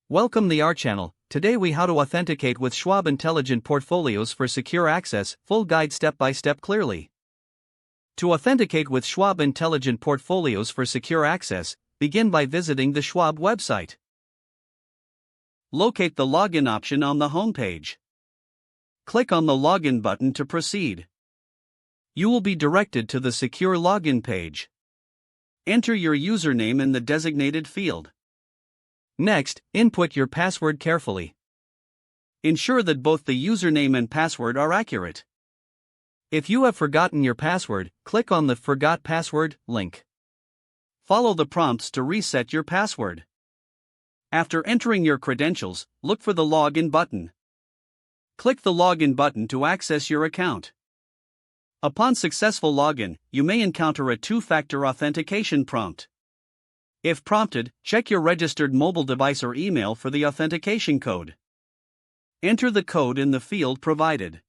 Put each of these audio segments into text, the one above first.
Welcome to our channel. Today we how to authenticate with Schwab Intelligent Portfolios for secure access, full guide step by step clearly. To authenticate with Schwab Intelligent Portfolios for secure access, begin by visiting the Schwab website. Locate the login option on the home page. Click on the login button to proceed. You will be directed to the secure login page. Enter your username in the designated field. Next, input your password carefully. Ensure that both the username and password are accurate. If you have forgotten your password, click on the Forgot Password link. Follow the prompts to reset your password. After entering your credentials, look for the Login button. Click the Login button to access your account. Upon successful login, you may encounter a two-factor authentication prompt. If prompted, check your registered mobile device or email for the authentication code. Enter the code in the field provided.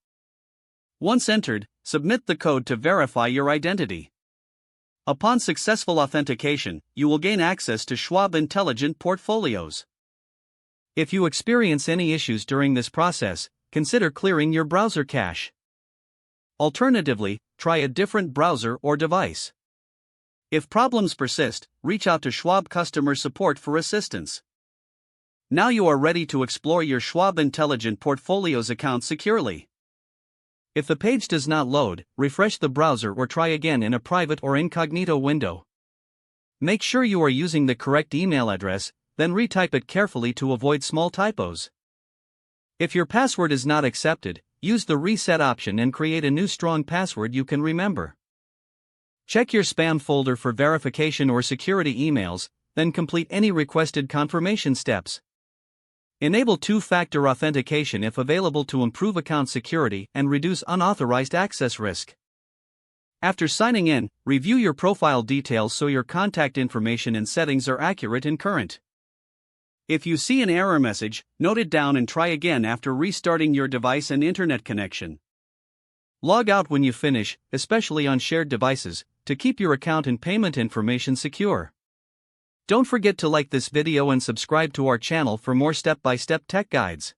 Once entered, submit the code to verify your identity. Upon successful authentication, you will gain access to Schwab Intelligent Portfolios. If you experience any issues during this process, consider clearing your browser cache. Alternatively, try a different browser or device. If problems persist, reach out to Schwab customer support for assistance. Now you are ready to explore your Schwab Intelligent Portfolios account securely. If the page does not load, refresh the browser or try again in a private or incognito window. Make sure you are using the correct email address, then retype it carefully to avoid small typos. If your password is not accepted, use the reset option and create a new strong password you can remember. Check your spam folder for verification or security emails, then complete any requested confirmation steps. Enable two-factor authentication if available to improve account security and reduce unauthorized access risk. After signing in, review your profile details so your contact information and settings are accurate and current. If you see an error message, note it down and try again after restarting your device and internet connection. Log out when you finish, especially on shared devices, to keep your account and payment information secure. Don't forget to like this video and subscribe to our channel for more step-by-step tech guides.